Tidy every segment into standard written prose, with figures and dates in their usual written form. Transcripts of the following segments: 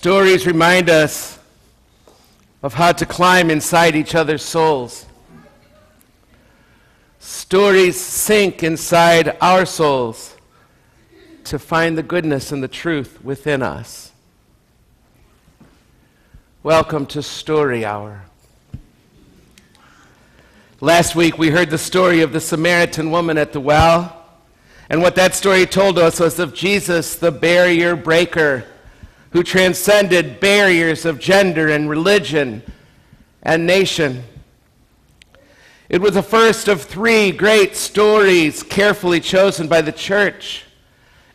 Stories remind us of how to climb inside each other's souls. Stories sink inside our souls to find the goodness and the truth within us. Welcome to Story Hour. Last week we heard the story of the Samaritan woman at the well, and what that story told us was of Jesus, the barrier breaker, who transcended barriers of gender and religion and nation. It was the first of three great stories carefully chosen by the church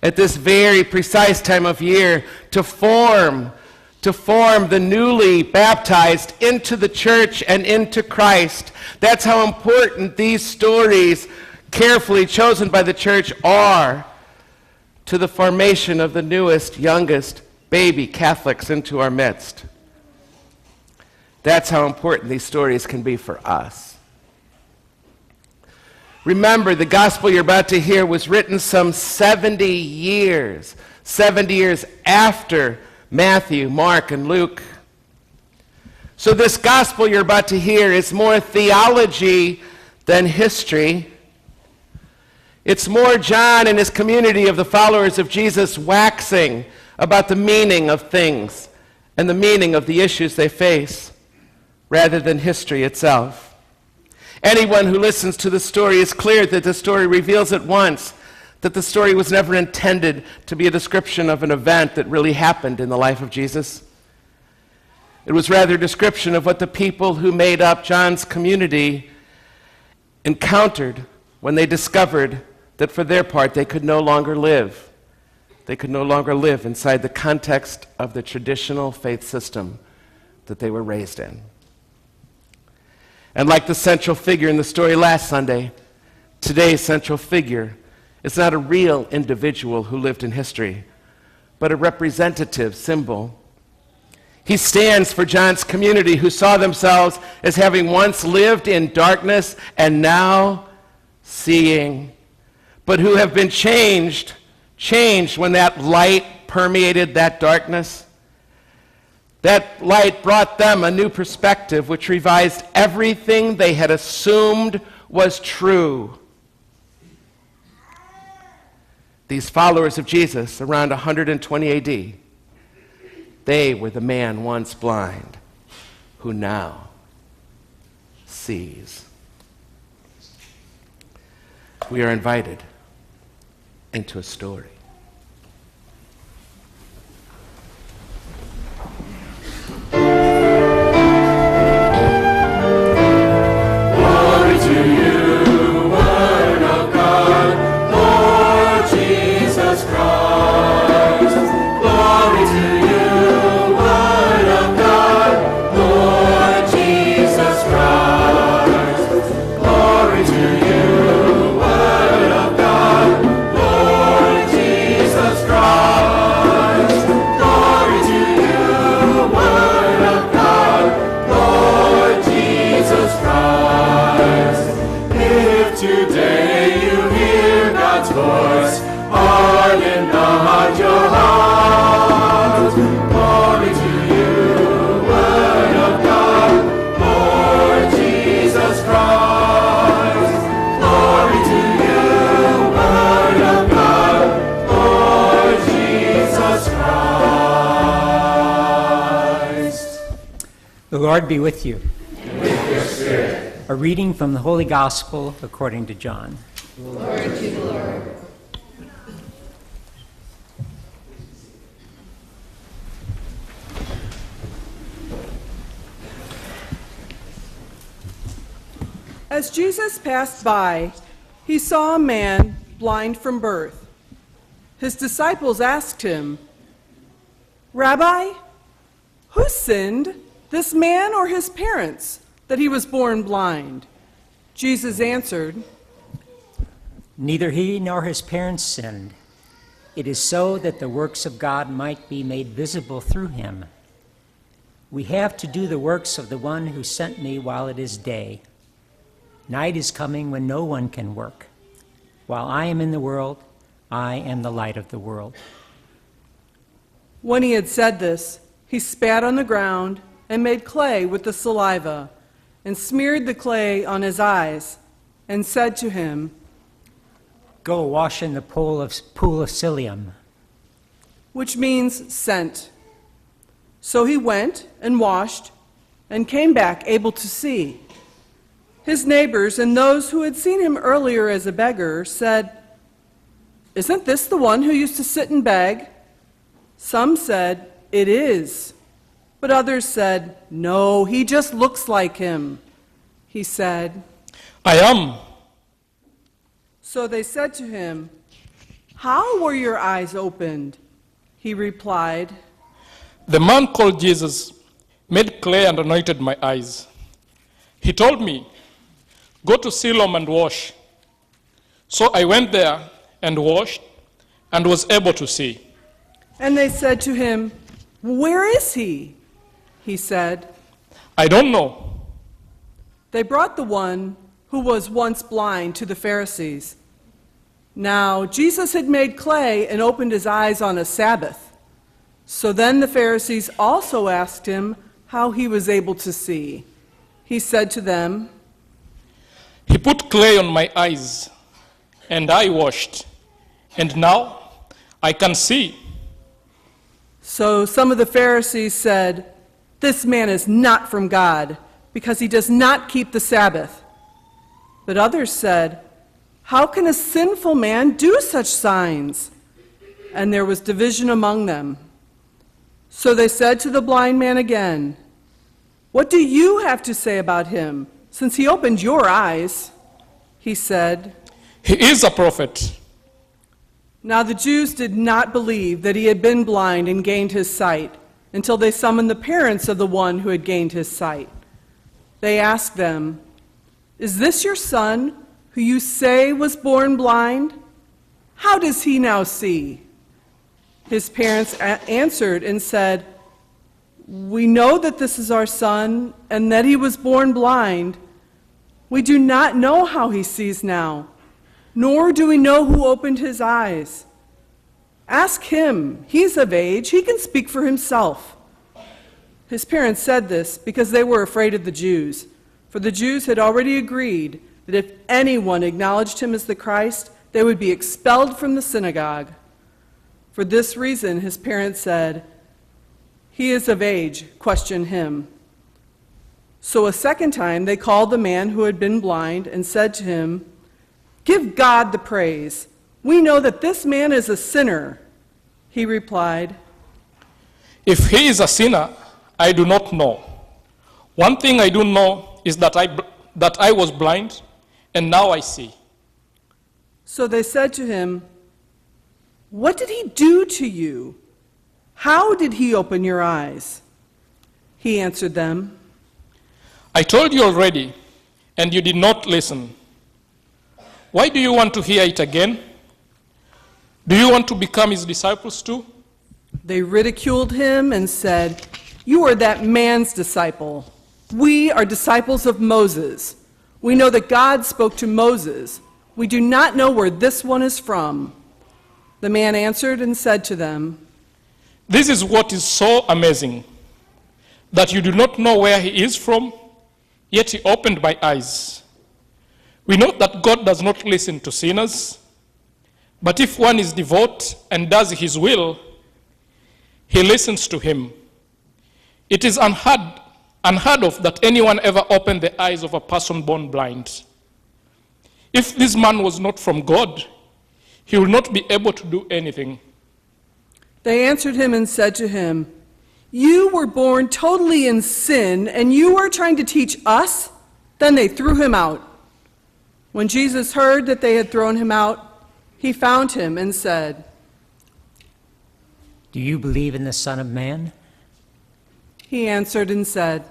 at this very precise time of year to form the newly baptized into the church and into Christ. That's how important these stories, carefully chosen by the church, are to the formation of the newest, youngest baby Catholics into our midst. That's how important these stories can be for us. Remember, the gospel you're about to hear was written some 70 years after Matthew, Mark, and Luke. So this gospel you're about to hear is more theology than history. It's more John and his community of the followers of Jesus waxing about the meaning of things and the meaning of the issues they face, rather than history itself. Anyone who listens to the story is clear that the story reveals at once that the story was never intended to be a description of an event that really happened in the life of Jesus. It was rather a description of what the people who made up John's community encountered when they discovered that for their part they could no longer live. They could no longer live inside the context of the traditional faith system that they were raised in. And like the central figure in the story last Sunday, today's central figure is not a real individual who lived in history, but a representative symbol. He stands for John's community, who saw themselves as having once lived in darkness and now seeing, but who have been changed when that light permeated that darkness. That light brought them a new perspective which revised everything they had assumed was true. These followers of Jesus, around 120 AD, they were the man once blind who now sees. We are invited into a story. The Lord be with you. And with your spirit. A reading from the Holy Gospel according to John. Glory to you, Lord. As Jesus passed by, he saw a man blind from birth. His disciples asked him, "Rabbi, who sinned, this man or his parents, that he was born blind?" Jesus answered, "Neither he nor his parents sinned. It is so that the works of God might be made visible through him. We have to do the works of the one who sent me while it is day. Night is coming when no one can work. While I am in the world, I am the light of the world." When he had said this, He spat on the ground and made clay with the saliva, and smeared the clay on his eyes, and said to him, Go wash in the pool of Siloam. which means sent. So he went and washed, and came back able to see. His neighbors and those who had seen him earlier as a beggar said, Isn't this the one who used to sit and beg? Some said, It is. But others said, No, he just looks like him. He said, I am. So they said to him, How were your eyes opened? He replied, The man called Jesus made clay and anointed my eyes. He told me, Go to Siloam and wash. So I went there and washed and was able to see. And they said to him, Where is he? He said, I don't know. They brought the one who was once blind to the Pharisees. Now Jesus had made clay and opened his eyes on a Sabbath. So then the Pharisees also asked him how he was able to see. He said to them, He put clay on my eyes, and I washed, and now I can see. So some of the Pharisees said, This man is not from God, because he does not keep the Sabbath. But others said, How can a sinful man do such signs? And there was division among them. So they said to the blind man again, What do you have to say about him, since he opened your eyes? He said, He is a prophet. Now the Jews did not believe that he had been blind and gained his sight until they summoned the parents of the one who had gained his sight. They asked them, Is this your son, who you say was born blind? How does he now see? His parents answered and said, We know that this is our son and that he was born blind. We do not know how he sees now, nor do we know who opened his eyes. Ask him. He's of age. He can speak for himself. His parents said this because they were afraid of the Jews, for the Jews had already agreed that if anyone acknowledged him as the Christ, they would be expelled from the synagogue. For this reason, his parents said, He is of age, question him. So a second time they called the man who had been blind and said to him, Give God the praise. We know that this man is a sinner. He replied, If he is a sinner, I do not know. One thing I do know is that I was blind, and now I see. So they said to him, What did he do to you? How did he open your eyes? He answered them, I told you already, and you did not listen. Why do you want to hear it again? Do you want to become his disciples too? They ridiculed him and said, You are that man's disciple. We are disciples of Moses. We know that God spoke to Moses. We do not know where this one is from. The man answered and said to them, This is what is so amazing, that you do not know where he is from, yet he opened my eyes. We know that God does not listen to sinners, but if one is devout and does his will, he listens to him. It is unheard of that anyone ever opened the eyes of a person born blind. If this man was not from God, he will not be able to do anything. They answered him and said to him, You were born totally in sin, and you are trying to teach us? Then they threw him out. When Jesus heard that they had thrown him out, he found him and said, Do you believe in the Son of Man? He answered and said,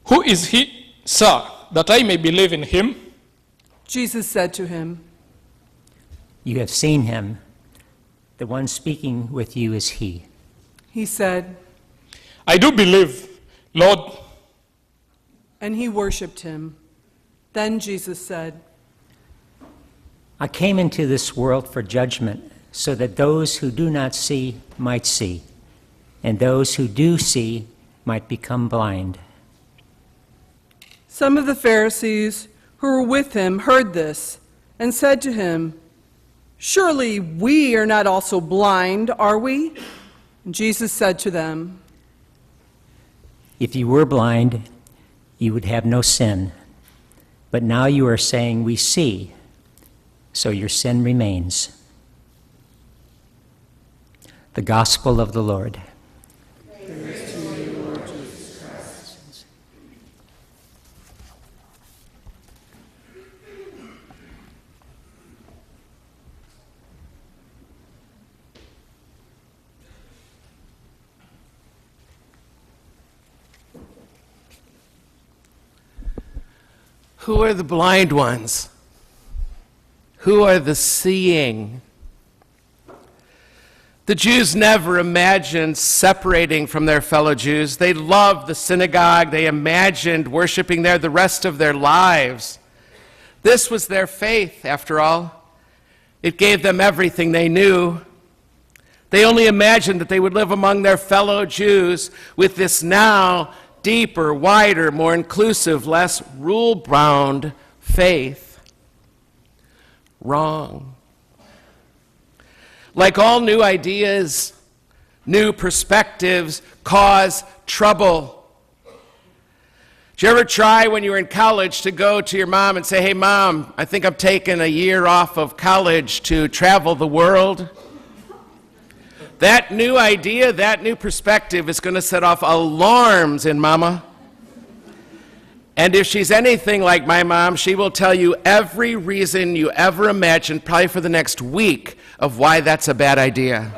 Who is he, sir, that I may believe in him? Jesus said to him, You have seen him. The one speaking with you is he. He said, I do believe, Lord. and he worshipped him. Then Jesus said, I came into this world for judgment, so that those who do not see might see. and those who do see might become blind. Some of the Pharisees who were with him heard this and said to him, "Surely we are not also blind, are we?" And Jesus said to them, If you were blind, you would have no sin. But now you are saying, we see, so your sin remains. The Gospel of the Lord. Praise to you, Lord Jesus Christ. Who are the blind ones? Who are the seeing? The Jews never imagined separating from their fellow Jews. They loved the synagogue. They imagined worshiping there the rest of their lives. This was their faith, after all. It gave them everything they knew. They only imagined that they would live among their fellow Jews with this now deeper, wider, more inclusive, less rule-bound faith. Wrong. Like all new ideas, new perspectives cause trouble. Did you ever try when you were in college to go to your mom and say, "Hey, Mom, I think I'm taking a year off of college to travel the world"? That new idea, that new perspective is going to set off alarms in Mama. And if she's anything like my mom, she will tell you every reason you ever imagined, probably for the next week, of why that's a bad idea.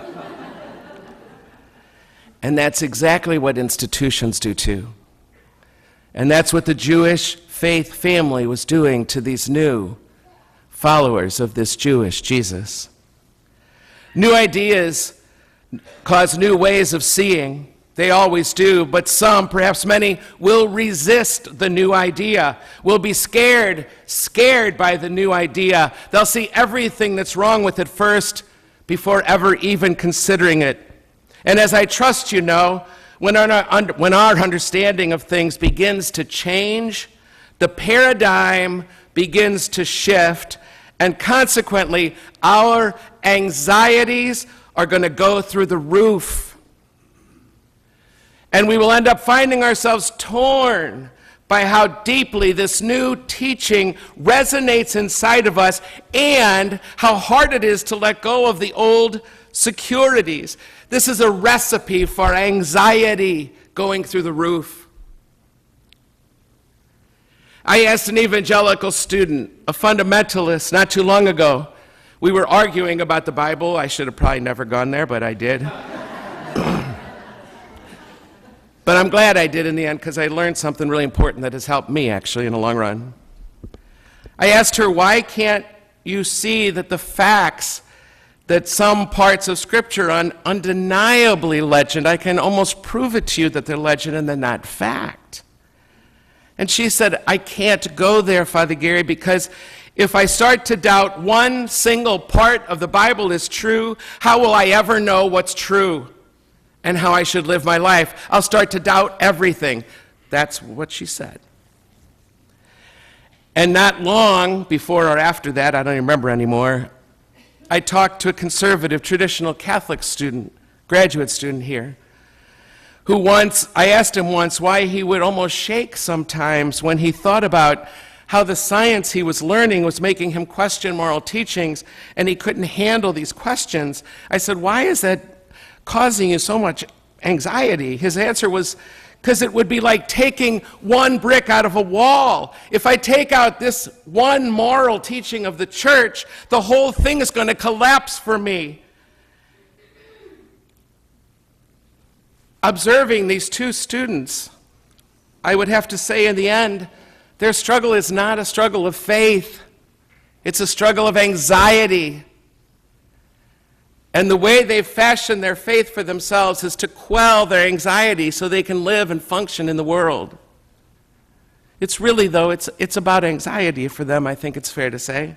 And that's exactly what institutions do too. And that's what the Jewish faith family was doing to these new followers of this Jewish Jesus. New ideas cause new ways of seeing. They always do, but some, perhaps many, will resist the new idea, will be scared by the new idea. They'll see everything that's wrong with it first before ever even considering it. And as I trust you know, when our understanding of things begins to change, the paradigm begins to shift, and consequently, our anxieties are going to go through the roof. And we will end up finding ourselves torn by how deeply this new teaching resonates inside of us and how hard it is to let go of the old securities. This is a recipe for anxiety going through the roof. I asked an evangelical student, a fundamentalist, not too long ago. We were arguing about the Bible. I should have probably never gone there, but I did. But I'm glad I did in the end because I learned something really important that has helped me, actually, in the long run. I asked her, why can't you see that the facts that some parts of Scripture are undeniably legend? I can almost prove it to you that they're legend and they're not fact. And she said, I can't go there, Father Gary, because if I start to doubt one single part of the Bible is true, how will I ever know what's true and how I should live my life? I'll start to doubt everything. That's what she said. And not long before or after that, I don't even remember anymore, I talked to a conservative, traditional Catholic student, graduate student here, who I asked him once why he would almost shake sometimes when he thought about how the science he was learning was making him question moral teachings, and he couldn't handle these questions. I said, why is that causing you so much anxiety? His answer was, because it would be like taking one brick out of a wall. If I take out this one moral teaching of the church, the whole thing is going to collapse for me. Observing these two students, I would have to say in the end, their struggle is not a struggle of faith. It's a struggle of anxiety. And the way they've fashioned their faith for themselves is to quell their anxiety so they can live and function in the world. It's really, though, it's about anxiety for them, I think it's fair to say.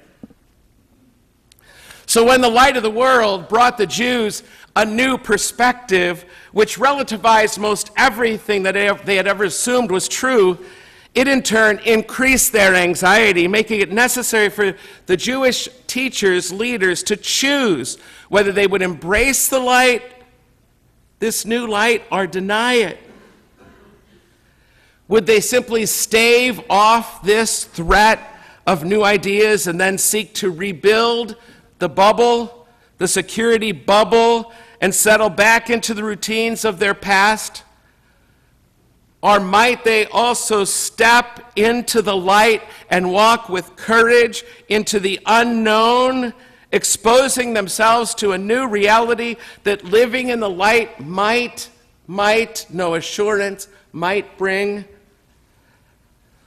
So when the light of the world brought the Jews a new perspective, which relativized most everything that they had ever assumed was true, it in turn increased their anxiety, making it necessary for the Jewish teachers, leaders, to choose whether they would embrace the light, this new light, or deny it. Would they simply stave off this threat of new ideas and then seek to rebuild the bubble, the security bubble, and settle back into the routines of their past? Or might they also step into the light and walk with courage into the unknown, exposing themselves to a new reality that living in the light might, no assurance, might bring?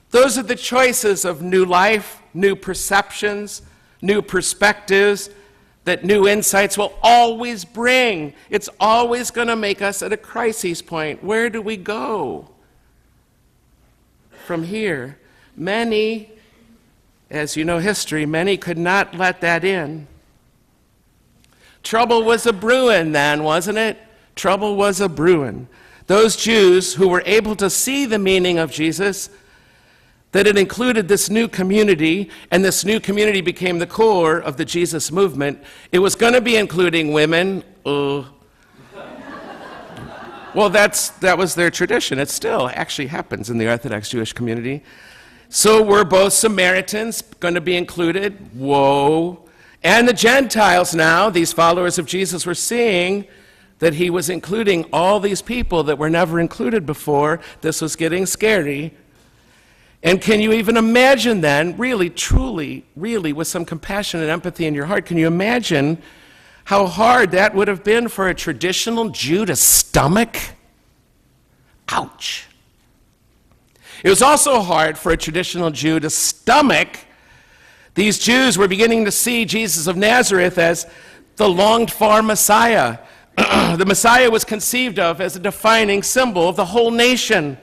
Those are the choices of new life, new perceptions, new perspectives that new insights will always bring. It's always going to make us at a crisis point. Where do we go from here? Many, as you know history, many could not let that in. Trouble was a brewing then, wasn't it? Trouble was a brewing. Those Jews who were able to see the meaning of Jesus, that it included this new community, and this new community became the core of the Jesus movement. It was going to be including women. Well, that was their tradition. It still actually happens in the Orthodox Jewish community. So were both Samaritans going to be included? Whoa. And the Gentiles now, these followers of Jesus, were seeing that he was including all these people that were never included before. This was getting scary. And can you even imagine then, really, truly, really, with some compassion and empathy in your heart, can you imagine how hard that would have been for a traditional Jew to stomach? Ouch. It was also hard for a traditional Jew to stomach. These Jews were beginning to see Jesus of Nazareth as the longed-for Messiah. The Messiah was conceived of as a defining symbol of the whole nation.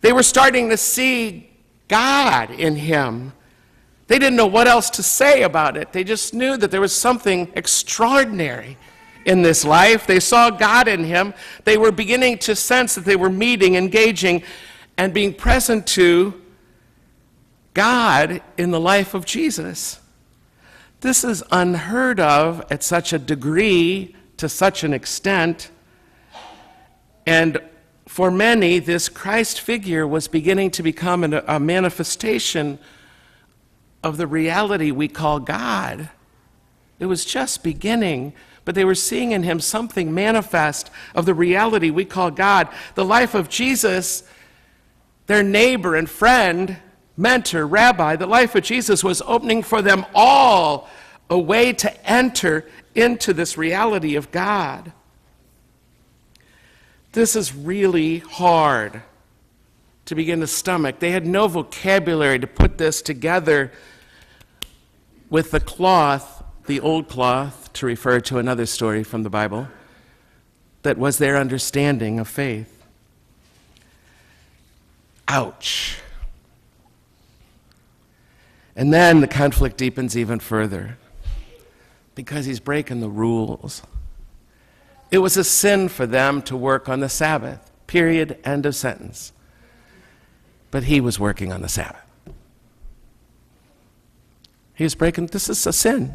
They were starting to see God in him. They didn't know what else to say about it. They just knew that there was something extraordinary in this life. They saw God in him. They were beginning to sense that they were meeting, engaging, and being present to God in the life of Jesus. This is unheard of at such a degree, to such an extent. And for many, this Christ figure was beginning to become a manifestation of the reality we call God. It was just beginning, but they were seeing in him something manifest of the reality we call God. The life of Jesus, their neighbor and friend, mentor, rabbi, the life of Jesus was opening for them all a way to enter into this reality of God. This is really hard to begin to stomach. They had no vocabulary to put this together with the cloth, the old cloth, to refer to another story from the Bible, that was their understanding of faith. Ouch. And then the conflict deepens even further because he's breaking the rules. It was a sin for them to work on the Sabbath, period, end of sentence. But he was working on the Sabbath. He was breaking, this is a sin.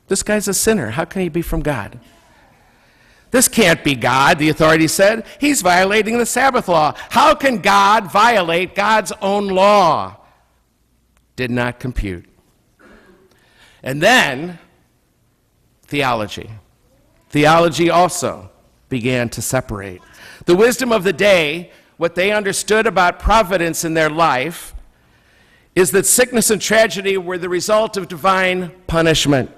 This guy's a sinner. How can he be from God? This can't be God, the authorities said. He's violating the Sabbath law. How can God violate God's own law? Did not compute. And then, theology. Theology also began to separate. The wisdom of the day, what they understood about providence in their life, is that sickness and tragedy were the result of divine punishment.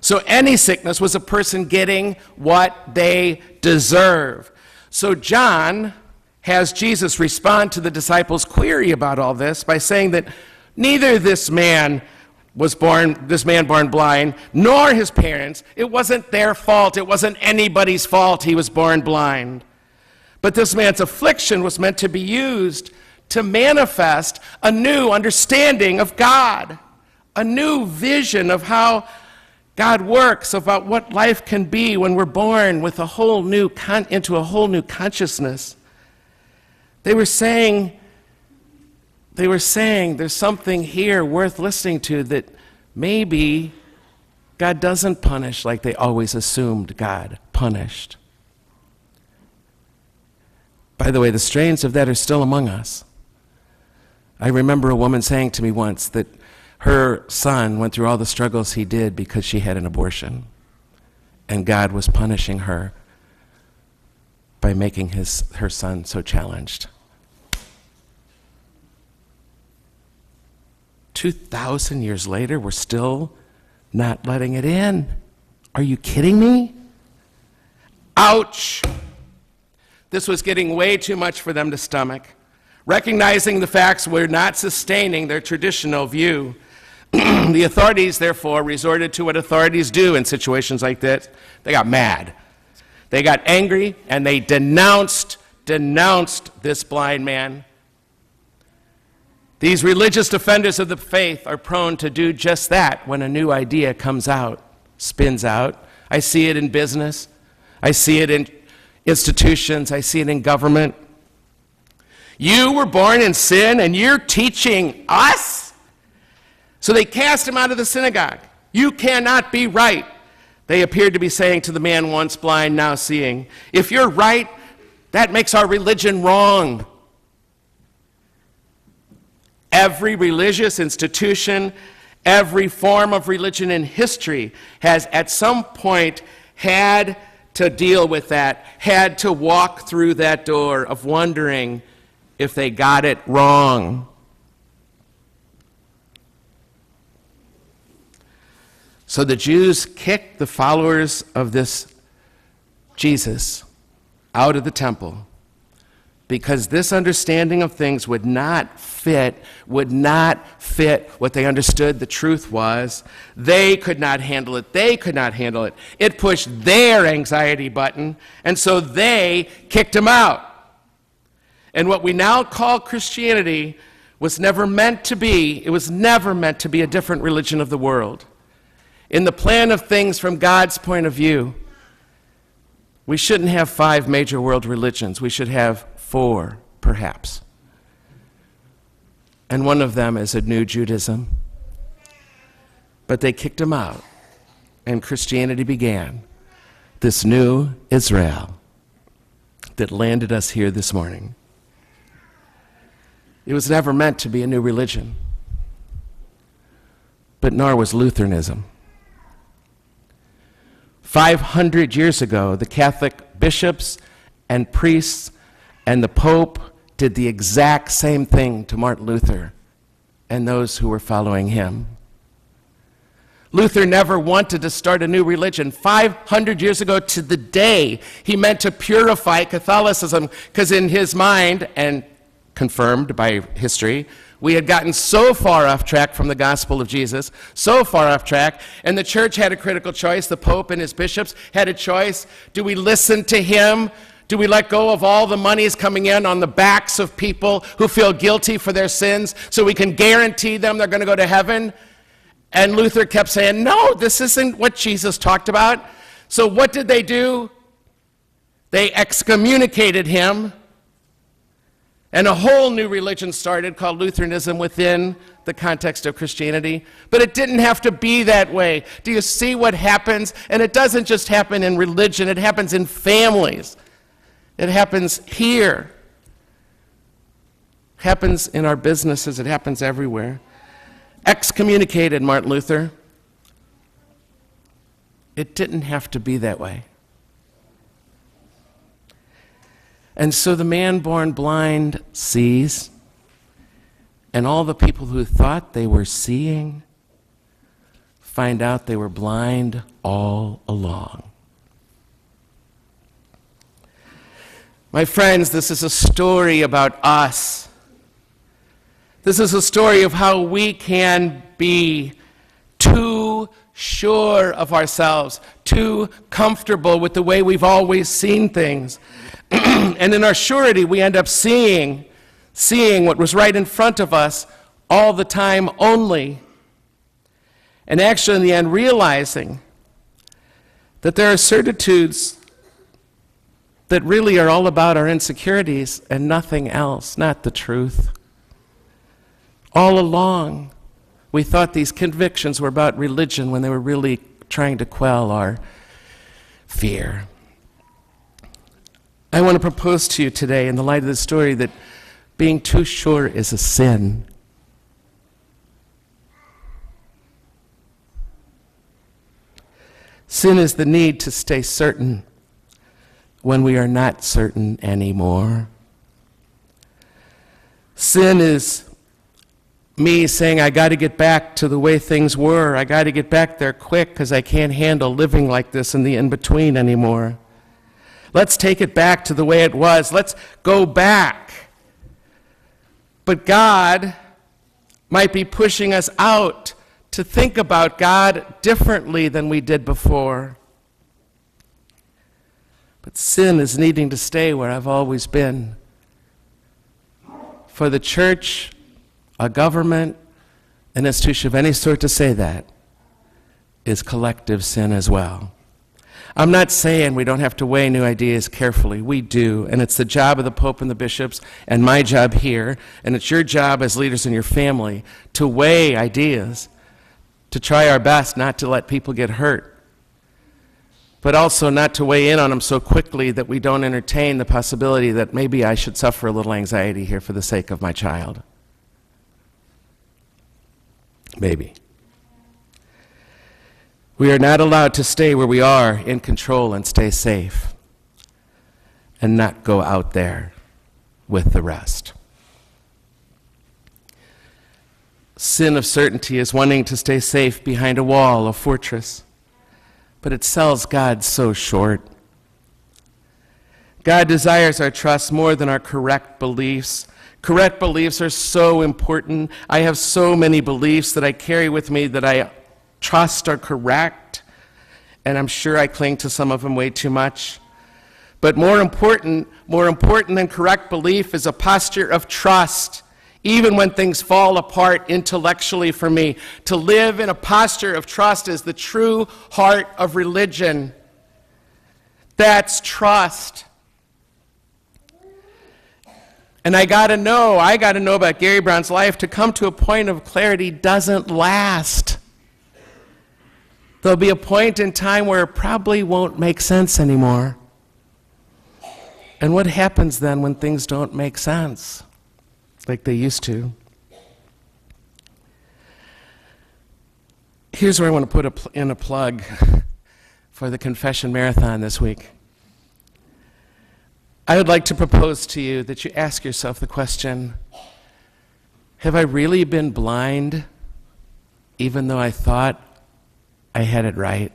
So any sickness was a person getting what they deserve. So John has Jesus respond to the disciples' query about all this by saying that neither this man born blind, nor his parents. It wasn't their fault. It wasn't anybody's fault he was born blind. But this man's affliction was meant to be used to manifest a new understanding of God, a new vision of how God works about what life can be when we're born with a whole new into a whole new consciousness. They were saying there's something here worth listening to, that maybe God doesn't punish like they always assumed God punished. By the way, the strains of that are still among us. I remember a woman saying to me once that her son went through all the struggles he did because she had an abortion, and God was punishing her by making her son so challenged. 2,000 years later, we're still not letting it in. Are you kidding me? Ouch! This was getting way too much for them to stomach. Recognizing the facts were not sustaining their traditional view, the authorities, therefore, resorted to what authorities do in situations like this. They got mad. They got angry, and they denounced this blind man. These religious defenders of the faith are prone to do just that when a new idea comes out, spins out. I see it in business. I see it in institutions. I see it in government. You were born in sin, and you're teaching us? So they cast him out of the synagogue. You cannot be right, they appeared to be saying to the man once blind, now seeing. If you're right, that makes our religion wrong. Every religious institution, every form of religion in history has at some point had to deal with that, had to walk through that door of wondering if they got it wrong. So the Jews kicked the followers of this Jesus out of the temple because this understanding of things would not fit what they understood the truth was. They could not handle it. It pushed their anxiety button, and so they kicked him out. And what we now call Christianity was never meant to be a different religion of the world. In the plan of things from God's point of view, we shouldn't have 5 major world religions. We should have 4, perhaps. And one of them is a new Judaism. But they kicked him out, and Christianity began, this new Israel that landed us here this morning. It was never meant to be a new religion, but nor was Lutheranism. 500 years ago, the Catholic bishops and priests and the Pope did the exact same thing to Martin Luther and those who were following him. Luther never wanted to start a new religion. 500 years ago to the day, he meant to purify Catholicism because in his mind, and confirmed by history, we had gotten so far off track from the gospel of Jesus, so far off track, and the church had a critical choice. The Pope and his bishops had a choice. Do we listen to him? Do we let go of all the monies coming in on the backs of people who feel guilty for their sins so we can guarantee them they're going to go to heaven? And Luther kept saying, no, this isn't what Jesus talked about. So what did they do? They excommunicated him. And a whole new religion started called Lutheranism within the context of Christianity. But it didn't have to be that way. Do you see what happens? And it doesn't just happen in religion. It happens in families. It happens here. It happens in our businesses. It happens everywhere. Excommunicated Martin Luther. It didn't have to be that way. And so the man born blind sees, and all the people who thought they were seeing find out they were blind all along. My friends, this is a story about us. This is a story of how we can be too sure of ourselves, too comfortable with the way we've always seen things. And in our surety, we end up seeing what was right in front of us all the time only. And actually, in the end, realizing that there are certitudes that really are all about our insecurities and nothing else, not the truth. All along, we thought these convictions were about religion when they were really trying to quell our fear. I want to propose to you today, in the light of this story, that being too sure is a sin. Sin is the need to stay certain when we are not certain anymore. Sin is me saying, I got to get back to the way things were. I got to get back there quick because I can't handle living like this in the in-between anymore. Let's take it back to the way it was. Let's go back. But God might be pushing us out to think about God differently than we did before. But sin is needing to stay where I've always been. For the church, a government, an institution of any sort to say that is collective sin as well. I'm not saying we don't have to weigh new ideas carefully. We do, and it's the job of the Pope and the bishops, and my job here, and it's your job as leaders in your family to weigh ideas, to try our best not to let people get hurt, but also not to weigh in on them so quickly that we don't entertain the possibility that maybe I should suffer a little anxiety here for the sake of my child. Maybe. We are not allowed to stay where we are in control and stay safe and not go out there with the rest. Sin of certainty is wanting to stay safe behind a wall, a fortress, but it sells God so short. God desires our trust more than our correct beliefs. Correct beliefs are so important. I have so many beliefs that I carry with me that I trust are correct, and I'm sure I cling to some of them way too much. But more important than correct belief is a posture of trust, even when things fall apart intellectually for me. To live in a posture of trust is the true heart of religion. That's trust. And I got to know about Gary Brown's life. To come to a point of clarity doesn't last. There'll be a point in time where it probably won't make sense anymore. And what happens then when things don't make sense like they used to? Here's where I want to put in a plug for the Confession Marathon this week. I would like to propose to you that you ask yourself the question, have I really been blind even though I thought I had it right?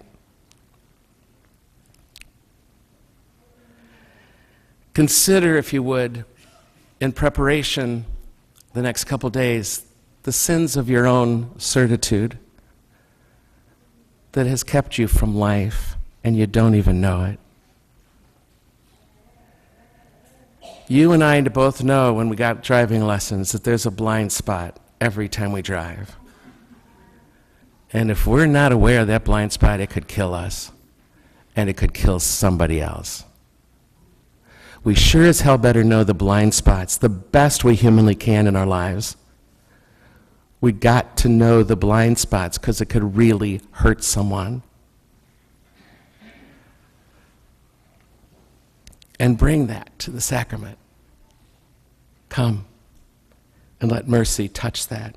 Consider, if you would, in preparation the next couple days, the sins of your own certitude that has kept you from life and you don't even know it. You and I both know when we got driving lessons that there's a blind spot every time we drive. And if we're not aware of that blind spot, it could kill us, and it could kill somebody else. We sure as hell better know the blind spots, the best we humanly can in our lives. We got to know the blind spots because it could really hurt someone. And bring that to the sacrament. Come and let mercy touch that.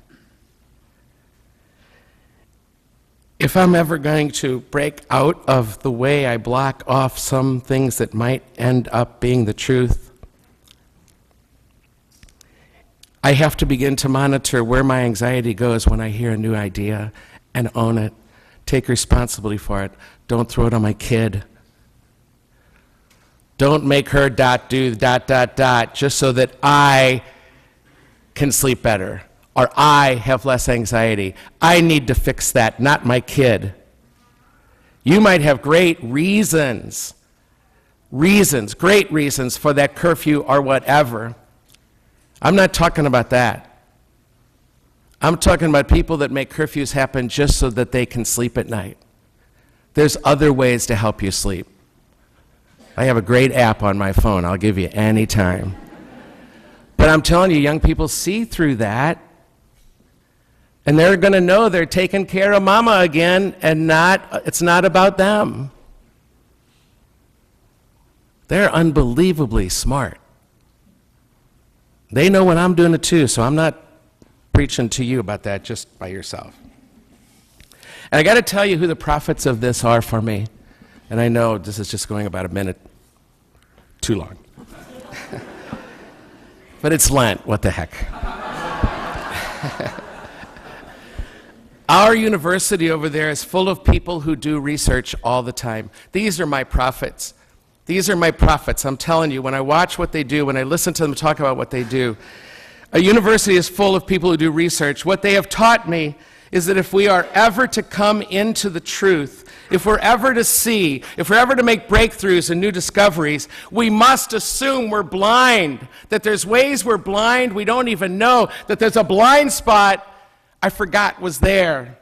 If I'm ever going to break out of the way I block off some things that might end up being the truth, I have to begin to monitor where my anxiety goes when I hear a new idea and own it. Take responsibility for it. Don't throw it on my kid. Don't make her do ... just so that I can sleep better or I have less anxiety. I need to fix that, not my kid. You might have great reasons for that curfew or whatever. I'm not talking about that. I'm talking about people that make curfews happen just so that they can sleep at night. There's other ways to help you sleep. I have a great app on my phone I'll give you any time. But I'm telling you, young people see through that, and they're going to know they're taking care of mama again, and it's not about them. They're unbelievably smart. They know what I'm doing it too, so I'm not preaching to you about that just by yourself. And I got to tell you who the prophets of this are for me. And I know this is just going about a minute too long. But it's Lent, what the heck. Our university over there is full of people who do research all the time. These are my prophets. These are my prophets. I'm telling you, when I watch what they do, when I listen to them talk about what they do, a university is full of people who do research. What they have taught me is that if we are ever to come into the truth, if we're ever to see, if we're ever to make breakthroughs and new discoveries, we must assume we're blind, that there's ways we're blind we don't even know, that there's a blind spot I forgot was there.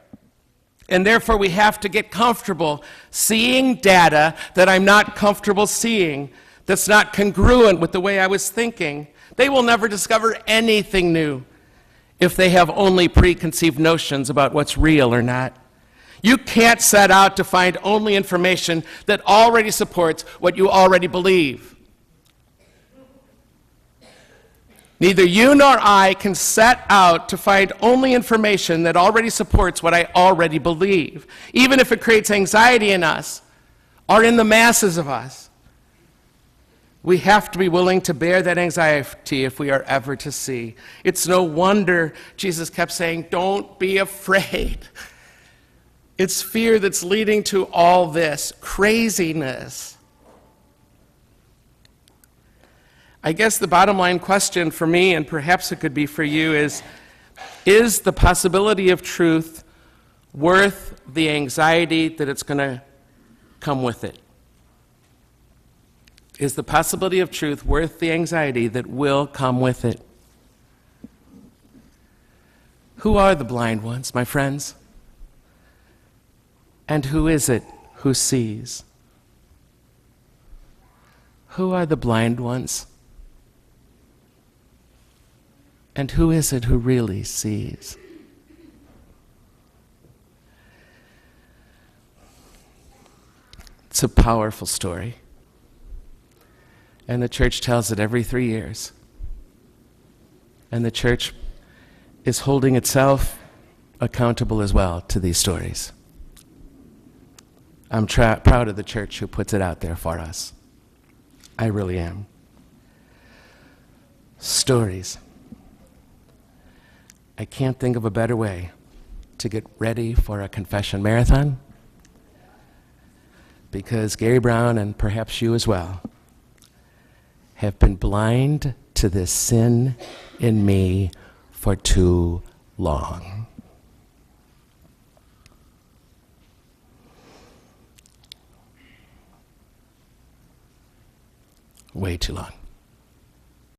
And therefore we have to get comfortable seeing data that I'm not comfortable seeing, that's not congruent with the way I was thinking. They will never discover anything new if they have only preconceived notions about what's real or not. You can't set out to find only information that already supports what you already believe. Neither you nor I can set out to find only information that already supports what I already believe, even if it creates anxiety in us or in the masses of us. We have to be willing to bear that anxiety if we are ever to see. It's no wonder Jesus kept saying, don't be afraid. It's fear that's leading to all this craziness. I guess the bottom line question for me, and perhaps it could be for you, is the possibility of truth worth the anxiety that it's going to come with it? Is the possibility of truth worth the anxiety that will come with it? Who are the blind ones, my friends? And who is it who sees? Who are the blind ones? And who is it who really sees? It's a powerful story. And the church tells it every 3 years. And the church is holding itself accountable as well to these stories. I'm proud of the church who puts it out there for us. I really am. Stories. I can't think of a better way to get ready for a confession marathon, because Gary Brown, and perhaps you as well, have been blind to this sin in me for too long. Way too long.